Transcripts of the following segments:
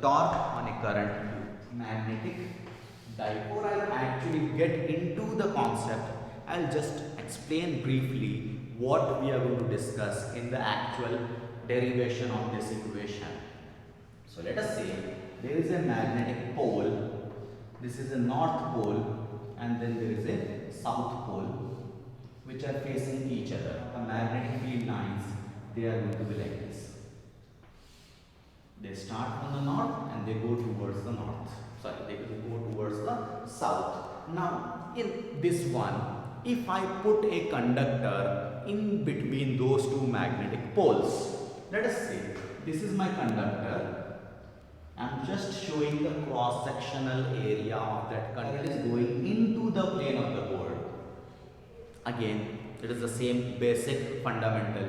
torque on a current magnetic dipole. I'll actually get into the concept. I'll just explain briefly what we are going to discuss in the actual derivation of this equation. So let us say there is a magnetic pole, this is a north pole, and then there is a south pole which are facing each other. The magnetic field lines, they are going to be like this. They start from the north and they go towards the north. Sorry, they will go towards the south. Now, in this one, if I put a conductor in between those two magnetic poles, let us say this is my conductor. I am just showing the cross-sectional area of that conductor. It is going into the plane of the board. Again, it is the same basic fundamental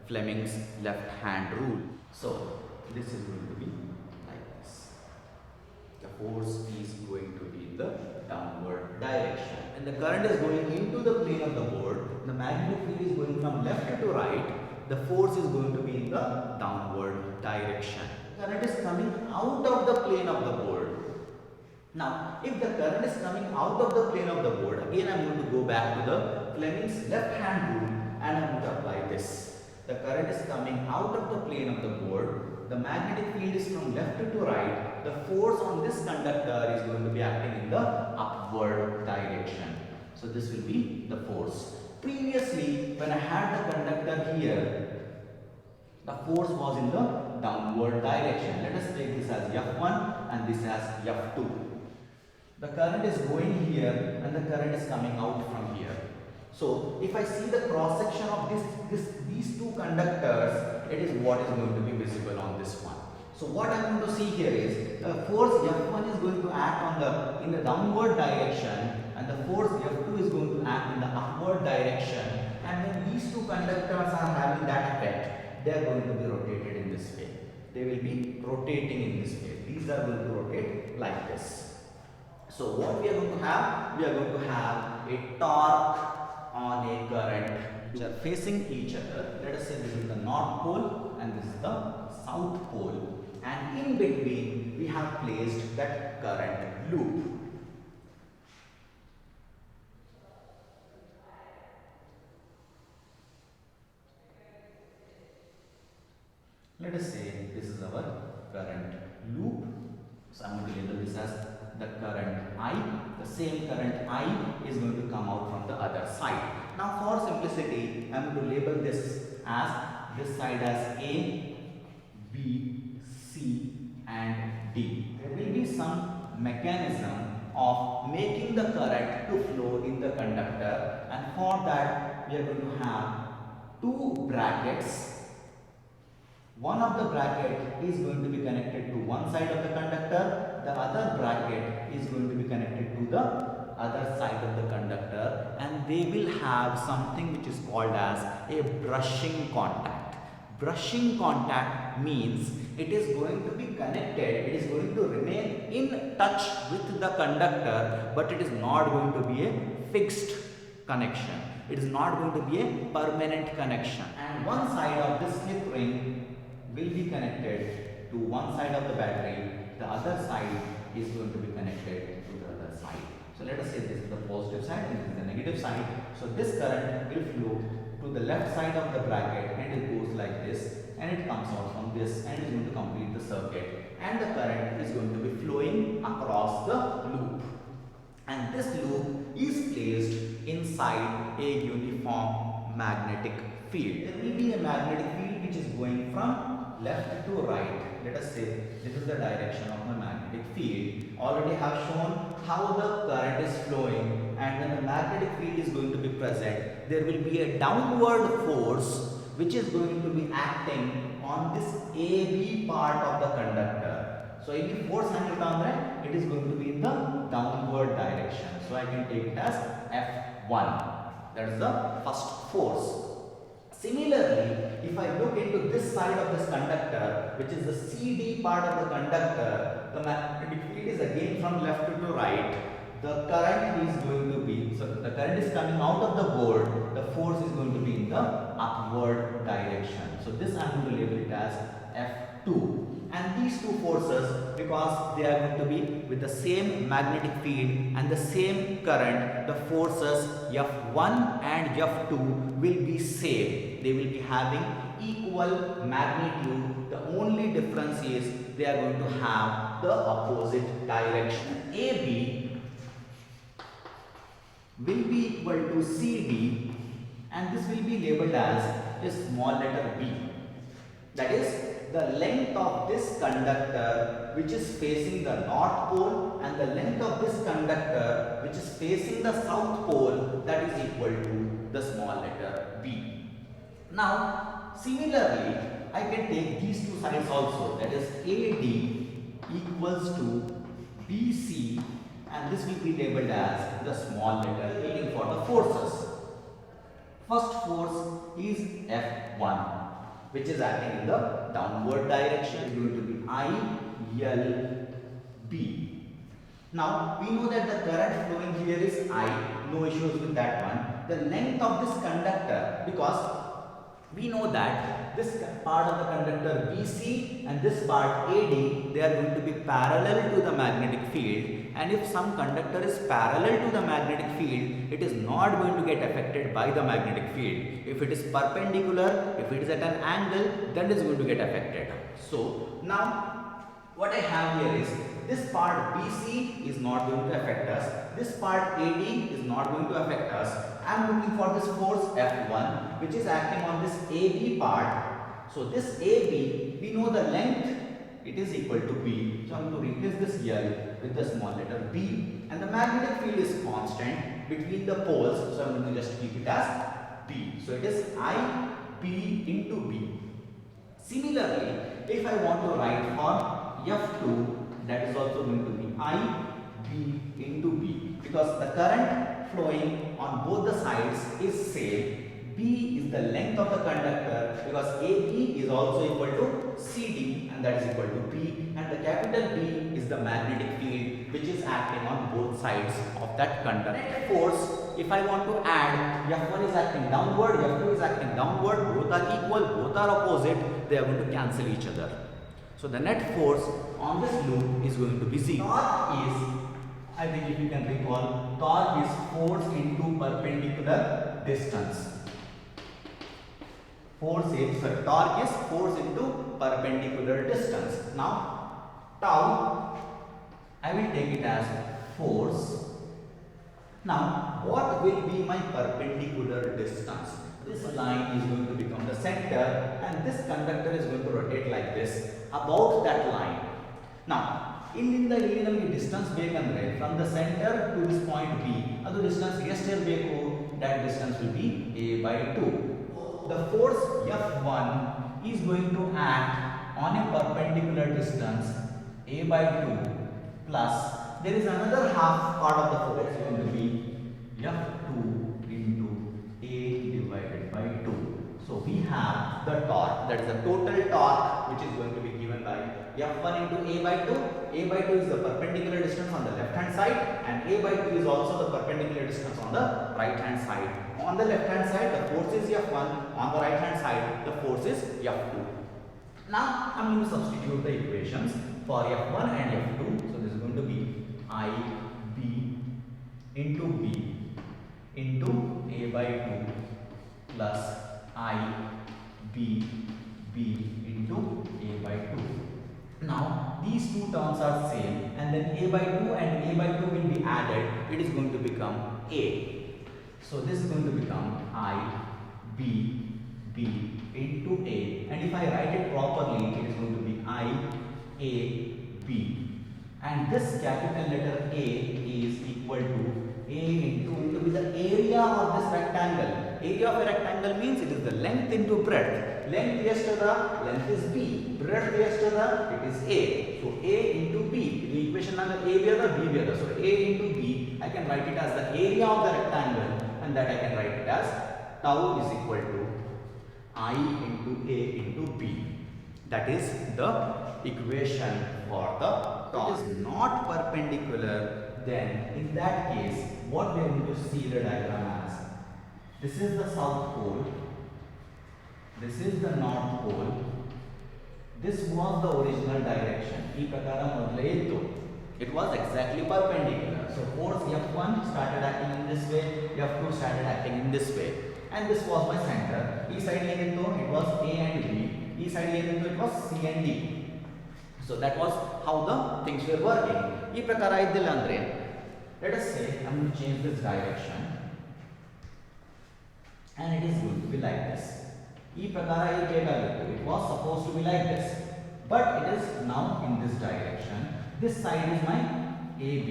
Fleming's left hand rule. So, this is going to be like this. The force is going to be in the downward direction. And the current is going into the plane of the board. The magnetic field is going from left to right. The force is going to be in the downward direction. Current is coming out of the plane of the board. Now, if the current is coming out of the plane of the board, again I am going to go back to the Fleming's left hand rule and I am going to apply this. The current is coming out of the plane of the board. The magnetic field is from left to right. The force on this conductor is going to be acting in the upward direction. So this will be the force. Previously, when I had the conductor here, the force was in the downward direction. Let us take this as F1 and this as F2. The current is going here and the current is coming out from here. So if I see the cross section of these two conductors, it is what is going to be visible on this one. So what I am going to see here is force F1 is going to act in the downward direction and the force F2 is going to act in the upward direction. And when these two conductors are having that effect, they are going to be rotated in this way. They will be rotating in this way. These are going to rotate like this. So what we are going to have? We are going to have a torque on a current which are facing each other. Let us say this is the north pole and this is the south pole, and in between we have placed that current loop. Let us say this is our current loop. So I am going to label this as the current I. The same current I is going to come out from the other side. Now for simplicity, I am going to label this side as A, B, C and D. There will be some mechanism of making the current to flow in the conductor, and for that we are going to have two brackets. One of the bracket is going to be connected to one side of the conductor, the other bracket is going to be connected to the other side of the conductor, and they will have something which is called as a brushing contact. Brushing contact means it is going to be connected, it is going to remain in touch with the conductor, but it is not going to be a fixed connection. It is not going to be a permanent connection. And one side of this slip ring will be connected to one side of the battery, the other side is going to be connected to the other side. So let us say this is the positive side and this is the negative side. So this current will flow to the left side of the bracket and it goes like this and it comes out from this and is going to complete the circuit, and the current is going to be flowing across the loop, and this loop is placed inside a uniform magnetic field. There will be a magnetic field which is going from left to right. Let us say this is the direction of my magnetic field. Already have shown how the current is flowing, and when the magnetic field is going to be present, there will be a downward force which is going to be acting on this AB part of the conductor. So AB force it is going to be in the downward direction. So I can take it as F1. That is the first force. Similarly, if I look into this side of this conductor, which is the CD part of the conductor, the magnetic field is again from left to right. The current is going to be, so the current is coming out of the board, the force is going to be in the upward direction. So this I am going to label it as F2. and these two forces, because they are going to be with the same magnetic field and the same current, the forces F1 and F2 will be same. They will be having equal magnitude. The only difference is they are going to have the opposite direction. AB will be equal to CD, and this will be labeled as a small letter b. That is the length of this conductor which is facing the north pole and the length of this conductor which is facing the south pole, that is equal to the small letter b. Now similarly I can take these two sides also, that is AD equals to BC, and this will be labeled as the small letter A for the forces. First force is F1, which is acting in the downward direction, is going to be ILB. Now we know that the current flowing here is I, no issues with that one. The length of this conductor, because we know that this part of the conductor BC and this part AD, they are going to be parallel to the magnetic field, and if some conductor is parallel to the magnetic field, it is not going to get affected by the magnetic field. If it is perpendicular, if it is at an angle, then it is going to get affected. So now what I have here is this part BC is not going to affect us, this part AD is not going to affect us. I am looking for this force F1 which is acting on this AB part. So this AB, we know the length, it is equal to B. So I am going to replace this L with the small letter B, and the magnetic field is constant between the poles. So I am going to just keep it as B. So it is IB into B. Similarly, if I want to write for F2, that is also going to be IB into B, because the current flowing on both the sides is same. B is the length of the conductor, because AB is also equal to CD, and that is equal to B, and the capital B is the magnetic field which is acting on both sides of that conductor. Net force, if I want to add, F1 is acting downward, F2 is acting downward, both are equal, both are opposite, they are going to cancel each other. So the net force on this loop is going to be 0. Torque is, I think if you can recall, torque is force into perpendicular distance. Torque is force into perpendicular distance. Now tau, I will take it as force. Now what will be my perpendicular distance? This line is going to become the center, and this conductor is going to rotate like this about that line. Now ಇಲ್ಲಿಂದ ಇಲ್ಲಿ ನಮಗೆ distance ಬೇಕಂದ್ರೆ from the center to this point B, ಅದು distance ಎಷ್ಟು ಇರಬೇಕು? that distance will be a/2. The force F1 is going to act on a perpendicular distance a/2 plus there is another half part of the force going to be F2 into a divided by 2. So we have the torque, that is the total torque which is going to be given by F1 into a/2. a/2 is the perpendicular distance on the left hand side, and a/2 is also the perpendicular distance on the right hand side. On the left hand side the force is F1, on the right hand side the force is F2. Now I am going to substitute the equations for F1 and F2. So this is going to be IB into B into a/2 plus IB into a/2. Now these two terms are same, and then a/2 and a/2 will be added. It is going to become a. So this is going to become IB into a, and if I write it properly, it is going to be IAB, and this capital letter A is equal to A into the area of this rectangle. Area of a rectangle means it is the length into breadth. Length yesterday, length is B. Breadth yesterday, it is A. So A into B. The equation number A be other, B be other. So A into B, I can write it as the area of the rectangle, and that I can write it as tau is equal to I into A into B. That is the equation for the torque. It is not perpendicular, then in that case what we are going to see the diagram as, this is the south pole, this is the north pole, this was the original direction. ಈ ಪ್ರಕಾರ ಮೊದಲೇ ಇತ್ತು. It was exactly perpendicular. So force F1 started acting in this way, F2 started acting in this way, and this was my center. ಈ side ಏನಿತ್ತು? It was A and B. ಈ side ಏನಿತ್ತು? It was C and D. So that was how the things were working. ಈ ಪ್ರಕಾರ ಇದ್ದಿಲ್ಲ ಅಂದ್ರೆ, let us say I'm going to change this direction, and it is going to be like this. ಈ ಪ್ರಕಾರ ಹೇಗಾಗಿತ್ತು? It was supposed to be like this, but it is now in this direction. This side is my AB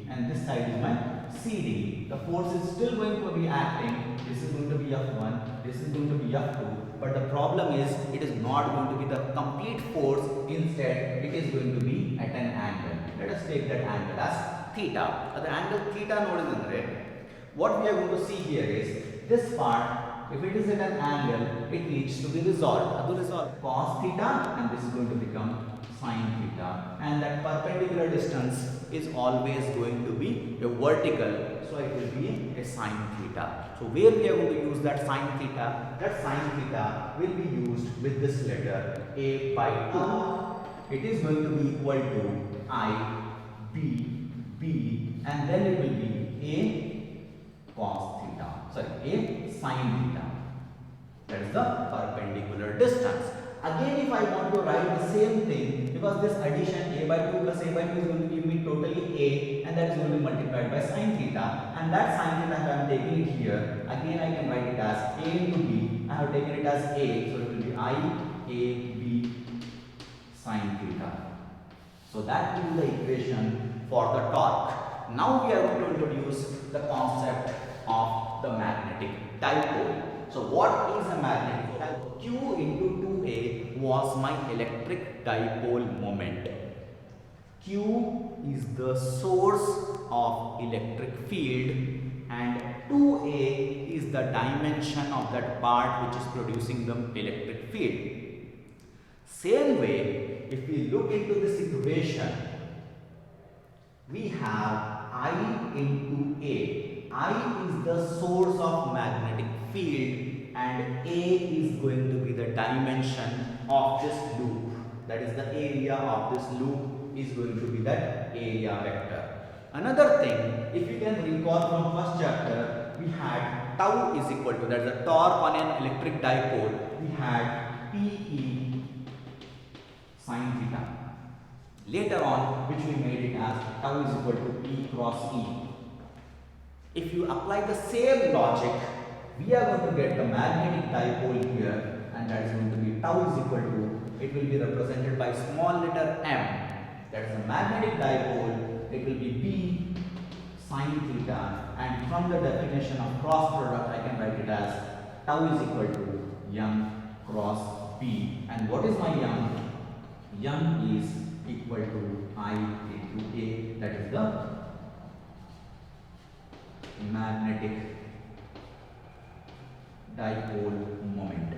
and this side is my CD. The force is still going to be acting. This is going to be F1, this is going to be F2, but the problem is it is not going to be the complete force. Instead, it is going to be at an angle. Let us take that angle as theta. The angle theta nodidandre, what we are going to see here is this part. If it is at an angle, it needs to be resolved. Adu resolve cos theta, and this is going to become sin theta, and that perpendicular distance is always going to be a vertical, so it will be a sin theta. So where we are going to use that sin theta? That sin theta will be used with this letter a by 2. It is going to be equal to I b, and then it will be a cos theta, sorry, a sin theta. That is the perpendicular distance. Again, if I want to write the same thing, because this addition a by 2 plus a by 2 is going to give me totally a, and that is going to be multiplied by sin theta, and that sin theta, if I am taking it here, again I can write it as a into b. I have taken it as a, so it will be I a b sin theta. So that will be the equation for the torque. Now we are going to introduce the concept of the magnetic dipole. So what is a magnetic dipole? Q into 2a was my electric dipole moment. Q is the source of electric field, and 2a is the dimension of that part which is producing the electric field. Same way, if we look into this equation, we have I into A. I is the source of magnetic field, and A is going to be the dimension of this loop. That is, the area of this loop is going to be that area vector. Another thing, if you can recall from first chapter, we had tau is equal to, that is the torque on an electric dipole, we had PE sin theta. Later on, which we made it as tau is equal to P cross E. If you apply the same logic, we are going to get the magnetic dipole here, and that is going to be tau is equal to, it will be represented by small letter m. That is the magnetic dipole. It will be B sin theta, and from the definition of cross product, I can write it as tau is equal to m cross B. And what is my m? M is equal to I into A. That is the magnetic dipole moment.